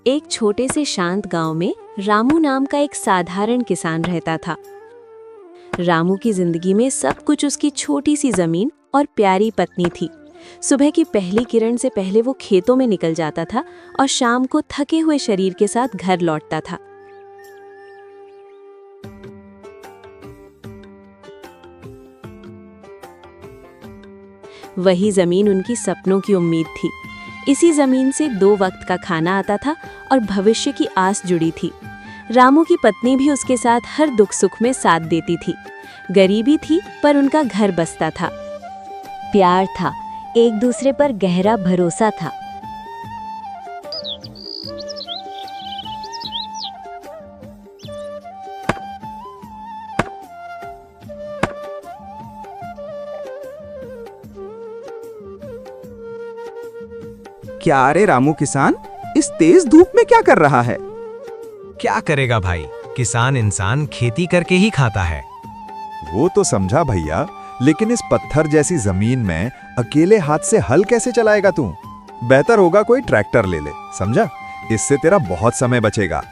एक छोटे से शांत गांव में रामू नाम का एक साधारण किसान रहता था। रामू की जिंदगी में सब कुछ उसकी छोटी सी जमीन और प्यारी पत्नी थी। सुबह की पहली किरण से पहले वो खेतों में निकल जाता था और शाम को थके हुए शरीर के साथ घर लौटता था। वही जमीन उनकी सपनों की उम्मीद थी। इसी जमीन से 2 वक्त का खाना आता था और भविष्य की आस जुड़ी थी। रामू की पत्नी भी उसके साथ हर दुख सुख में साथ देती थी। गरीबी थी पर उनका घर बसता था। प्यार था, एक दूसरे पर गहरा भरोसा था। क्या रे रामू किसान, इस तेज धूप में क्या कर रहा है? क्या करेगा भाई, किसान इंसान खेती करके ही खाता है। वो तो समझा भैया, लेकिन इस पत्थर जैसी जमीन में अकेले हाथ से हल कैसे चलाएगा तू? बेहतर होगा कोई ट्रैक्टर ले ले, समझा? इससे तेरा बहुत समय बचेगा।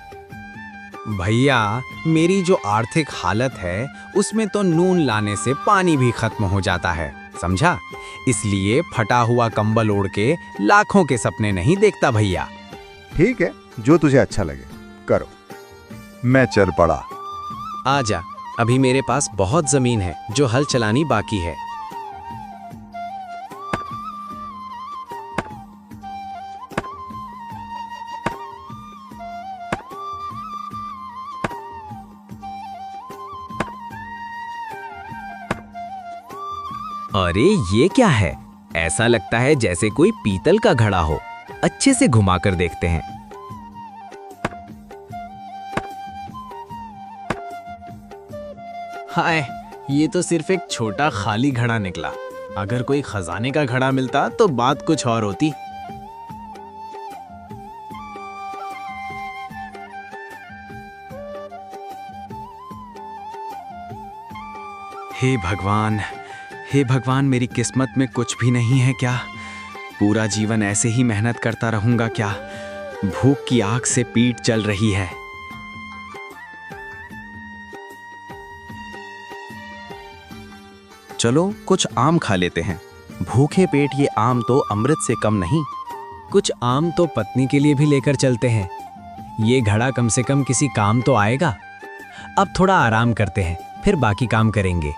भैया, मेरी जो आर्थिक हालत है उसमें तो नून लाने से पानी भी खत्म हो जाता है, समझा? इसलिए फटा हुआ कंबल ओढ़ के लाखों के सपने नहीं देखता भैया। ठीक है, जो तुझे अच्छा लगे करो। मैं चल पड़ा। आजा, अभी मेरे पास बहुत जमीन है जो हल चलानी बाकी है। अरे ये क्या है? ऐसा लगता है जैसे कोई पीतल का घड़ा हो। अच्छे से घुमाकर देखते हैं। हाय, ये तो सिर्फ एक छोटा खाली घड़ा निकला। अगर कोई खजाने का घड़ा मिलता तो बात कुछ और होती। हे भगवान, हे भगवान, मेरी किस्मत में कुछ भी नहीं है क्या? पूरा जीवन ऐसे ही मेहनत करता रहूंगा क्या? भूख की आग से पीठ जल रही है। चलो कुछ आम खा लेते हैं। भूखे पेट ये आम तो अमृत से कम नहीं। कुछ आम तो पत्नी के लिए भी लेकर चलते हैं। ये घड़ा कम से कम किसी काम तो आएगा। अब थोड़ा आराम करते हैं, फिर बाकी काम करेंगे।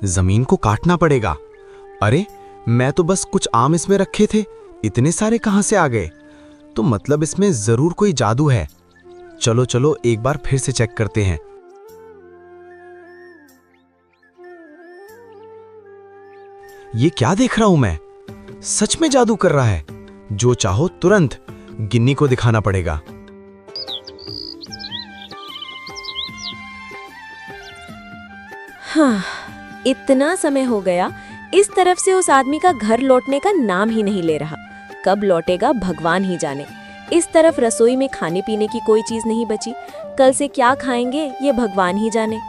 जमीन को काटना पड़ेगा। अरे, मैं तो बस कुछ आम इसमें रखे थे, इतने सारे कहां से आ गए? तो मतलब इसमें जरूर कोई जादू है। चलो चलो एक बार फिर से चेक करते हैं। ये क्या देख रहा हूं मैं? सच में जादू कर रहा है। जो चाहो तुरंत गिन्नी को दिखाना पड़ेगा। हाँ, इतना समय हो गया, इस तरफ से उस आदमी का घर लौटने का नाम ही नहीं ले रहा। कब लौटेगा भगवान ही जाने। इस तरफ रसोई में खाने पीने की कोई चीज नहीं बची। कल से क्या खाएंगे ये भगवान ही जाने।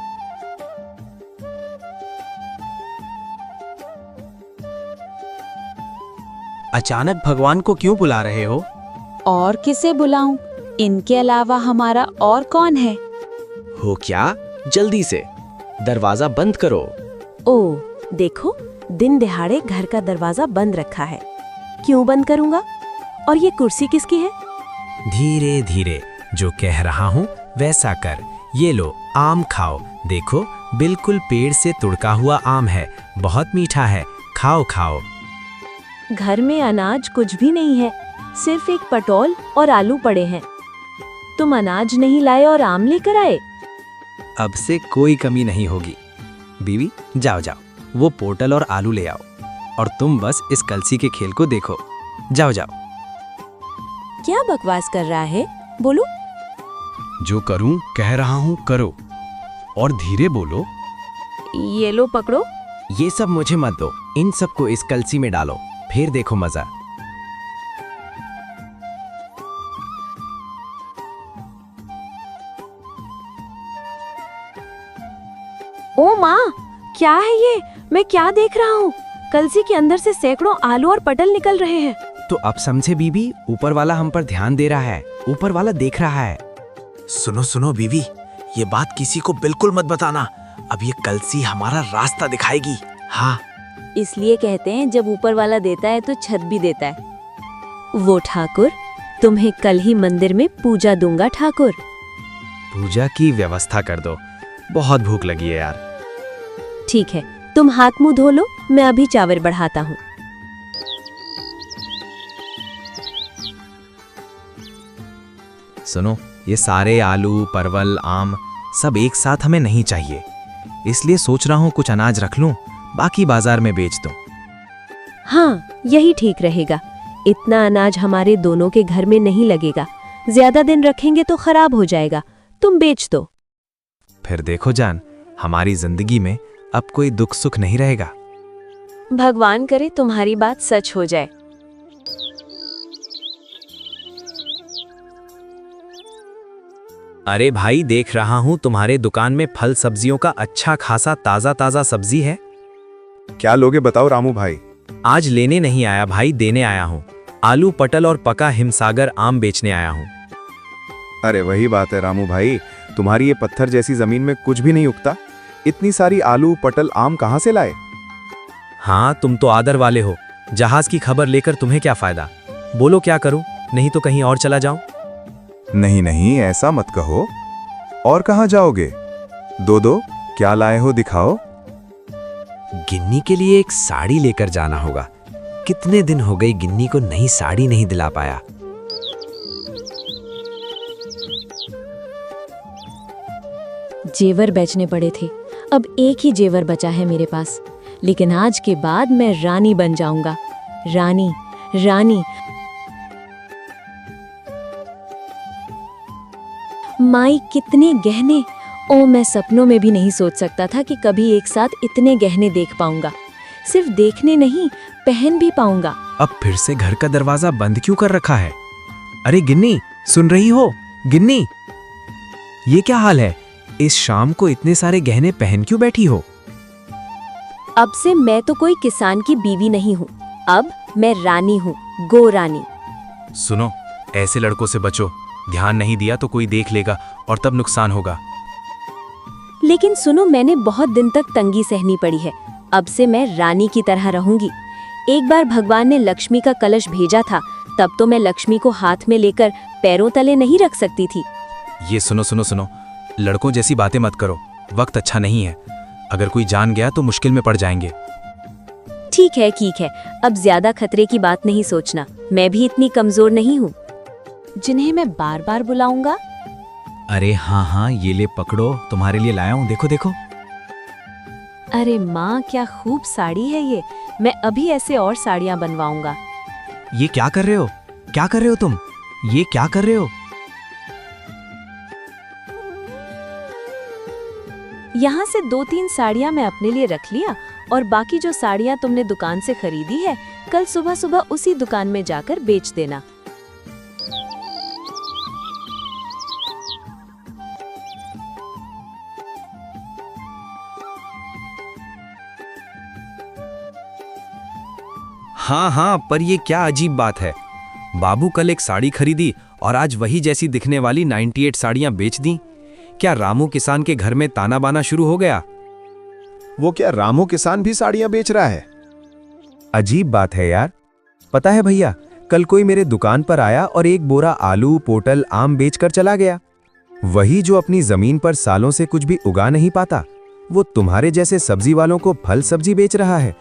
अचानक भगवान को क्यों बुला रहे हो? और किसे बुलाऊं? इनके अलावा हमारा और कौन है? हो क्या? जल्दी से दरवाजा बंद करो। ओह, देखो, दिन दिहाड़े घर का दरवाजा बंद रखा है। क्यों बंद करूंगा? और ये कुर्सी किसकी है? धीरे धीरे जो कह रहा हूँ वैसा कर। ये लो, आम खाओ। देखो, बिल्कुल पेड़ से तुड़का हुआ आम है, बहुत मीठा है। खाओ खाओ। घर में अनाज कुछ भी नहीं है, सिर्फ एक पटोल और आलू पड़े हैं। तुम अनाज नहीं लाए और आम लेकर आए? अब से कोई कमी नहीं होगी। बीवी, जाओ जाओ, वो पोटल और आलू ले आओ। और तुम बस इस कलसी के खेल को देखो। जाओ जाओ। क्या बकवास कर रहा है? बोलो। जो करूं कह रहा हूं करो, और धीरे बोलो। ये लो पकड़ो। ये सब मुझे मत दो, इन सबको इस कलसी में डालो, फिर देखो मजा। ओ माँ, क्या है ये? मैं क्या देख रहा हूँ? कलसी के अंदर से सैकड़ों आलू और पटल निकल रहे हैं। तो अब समझे बीबी, ऊपर वाला हम पर ध्यान दे रहा है, ऊपर वाला देख रहा है। सुनो सुनो बीवी, ये बात किसी को बिल्कुल मत बताना। अब ये कलसी हमारा रास्ता दिखाएगी। हाँ, इसलिए कहते हैं जब ऊपर वाला देता है तो छत भी देता है। वो ठाकुर, तुम्हें कल ही मंदिर में पूजा दूंगा ठाकुर। पूजा की व्यवस्था कर दो, बहुत भूख लगी है यार। ठीक है, तुम हाथ मुंह धो लो, मैं अभी चावल बढ़ाता हूँ। सुनो, ये सारे आलू, परवल, आम सब एक साथ हमें नहीं चाहिए, इसलिए सोच रहा हूँ कुछ अनाज रख लूं, बाकी बाजार में बेच दूं। हाँ, यही ठीक रहेगा। इतना अनाज हमारे दोनों के घर में नहीं लगेगा। ज्यादा दिन रखेंगे तो खराब हो जाएगा। तुम बेच दो। फिर देखो जान, हमारी जिंदगी में अब कोई दुख सुख नहीं रहेगा। भगवान करे तुम्हारी बात सच हो जाए। अरे भाई, देख रहा हूँ तुम्हारे दुकान में फल सब्जियों का अच्छा खासा ताजा ताजा सब्जी है। क्या लोगे बताओ रामू भाई? आज लेने नहीं आया भाई, देने आया हूँ। आलू, पटल और पका हिमसागर आम बेचने आया हूँ। अरे वही बात है रामू भाई, तुम्हारी ये पत्थर जैसी जमीन में कुछ भी नहीं उगता। इतनी सारी आलू, पटल, आम कहाँ से लाए? हाँ, तुम तो आदर वाले हो। जहाज की खबर लेकर तुम्हें क्या फायदा? बोलो क्या करूं, नहीं तो कहीं और चला जाऊं। नहीं नहीं, ऐसा मत कहो। और कहाँ जाओगे? दो क्या लाए हो दिखाओ। गिन्नी के लिए एक साड़ी लेकर जाना होगा। कितने दिन हो गए गिन्नी को नई साड़ी नहीं दिला पाया। जेवर बेचने पड़े थे, अब एक ही जेवर बचा है मेरे पास। लेकिन आज के बाद मैं रानी बन जाऊंगा। रानी, रानी। माई, कितने गहने! ओ, मैं सपनों में भी नहीं सोच सकता था कि कभी एक साथ इतने गहने देख पाऊंगा। सिर्फ देखने नहीं, पहन भी पाऊंगा। अब फिर से घर का दरवाजा बंद क्यों कर रखा है? अरे गिन्नी, सुन रही हो? गिन्नी, ये क्या हाल है? इस शाम को इतने सारे गहने पहन क्यों बैठी हो? अब से मैं तो कोई किसान की बीवी नहीं हूँ। अब मैं रानी हूँ, गो रानी। सुनो, ऐसे लड़कों से बचो। ध्यान नहीं दिया तो कोई देख लेगा और तब नुकसान होगा। लेकिन सुनो, मैंने बहुत दिन तक तंगी सहनी पड़ी है। अब से मैं रानी की तरह रहूंगी। एक बार भगवान ने लक्ष्मी का कलश भेजा था, तब तो मैं लक्ष्मी को हाथ में लेकर पैरों तले नहीं रख सकती थी। ये सुनो सुनो सुनो, लड़कों जैसी बातें मत करो, वक्त अच्छा नहीं है। अगर कोई जान गया तो मुश्किल में पड़ जाएंगे। ठीक है, अब ज्यादा खतरे की बात नहीं सोचना। मैं भी इतनी कमजोर नहीं हूँ जिन्हें मैं बार बार बुलाऊंगा। अरे हाँ, ये ले पकड़ो, तुम्हारे लिए लाया हूँ, देखो देखो। अरे माँ, क्या खूब साड़ी है ये। मैं अभी ऐसे और साड़ियाँ बनवाऊंगा। ये क्या कर रहे हो? क्या कर रहे हो तुम? ये क्या कर रहे हो? यहाँ से 2-3 साड़ियाँ मैं अपने लिए रख लिया, और बाकी जो साड़ियाँ तुमने दुकान से खरीदी है, कल सुबह सुबह उसी दुकान में जाकर बेच देना। हाँ, पर ये क्या अजीब बात है। बाबू कल एक साड़ी खरीदी और आज वही जैसी दिखने वाली 98 साड़ियां बेच दी। क्या रामू किसान के घर में ताना बाना शुरू हो गया? वो क्या रामू किसान भी साड़ियां बेच रहा है? अजीब बात है यार। पता है भैया, कल कोई मेरे दुकान पर आया और एक बोरा आलू, पोटल, आम बेचकर चला गया। वही जो अपनी जमीन पर सालों से कुछ भी उगा नहीं पाता, वो तुम्हारे जैसे सब्जी वालों को फल सब्जी बेच रहा है।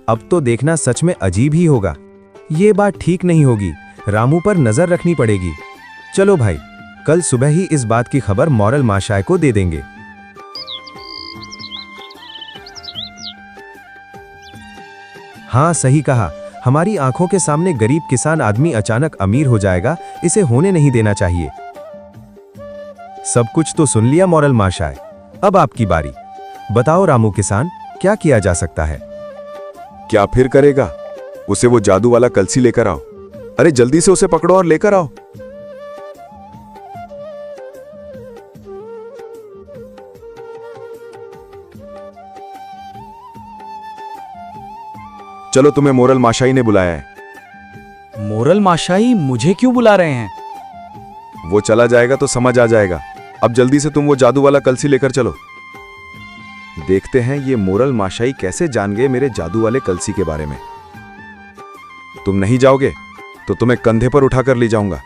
अब तो देखना सच में अजीब ही होगा। ये बात ठीक नहीं होगी, रामू पर नजर रखनी पड़ेगी। चलो भाई, कल सुबह ही इस बात की खबर मॉरल माशाय को दे देंगे। हाँ, सही कहा। हमारी आंखों के सामने गरीब किसान आदमी अचानक अमीर हो जाएगा, इसे होने नहीं देना चाहिए। सब कुछ तो सुन लिया मॉरल माशाय, अब आपकी बारी। बताओ रामू किसान, क्या किया जा सकता है? क्या फिर करेगा? उसे वो जादू वाला कलसी लेकर आओ। अरे जल्दी से उसे पकड़ो और लेकर आओ। चलो, तुम्हें मोरल माशाई ने बुलाया है। मोरल माशाई मुझे क्यों बुला रहे हैं? वो चला जाएगा तो समझ आ जाएगा। अब जल्दी से तुम वो जादू वाला कलसी लेकर चलो। देखते हैं ये मोरल माशाई कैसे जान गए मेरे जादू वाले कलसी के बारे में। तुम नहीं जाओगे तो तुम्हें कंधे पर उठाकर ले जाऊंगा।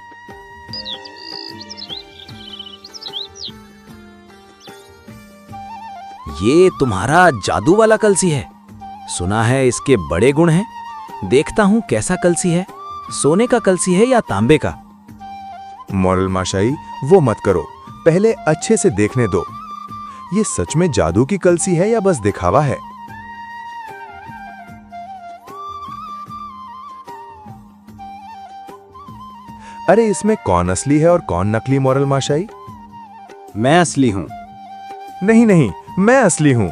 ये तुम्हारा जादू वाला कलसी है। सुना है इसके बड़े गुण हैं। देखता हूं कैसा कलसी है, सोने का कलसी है या तांबे का। मोरल माशाई, वो मत करो, पहले अच्छे से देखने दो। ये सच में जादू की कलसी है या बस दिखावा है? अरे इसमें कौन असली है और कौन नकली मोरल माशाई? मैं असली हूं। नहीं नहीं, मैं असली हूं।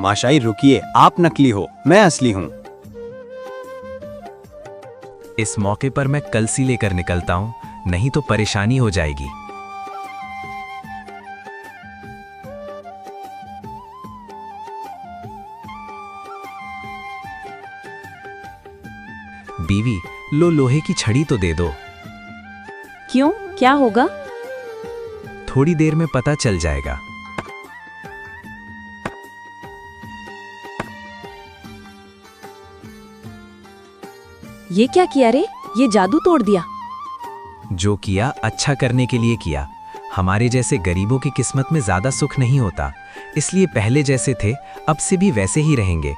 माशाई रुकिए, आप नकली हो, मैं असली हूं। इस मौके पर मैं कलसी लेकर निकलता हूं, नहीं तो परेशानी हो जाएगी। बीवी, लो लोहे की छड़ी तो दे दो। क्यों, क्या होगा? थोड़ी देर में पता चल जाएगा। ये क्या किया रे? ये जादू तोड़ दिया। जो किया अच्छा करने के लिए किया। हमारे जैसे गरीबों की किस्मत में ज्यादा सुख नहीं होता, इसलिए पहले जैसे थे अब से भी वैसे ही रहेंगे।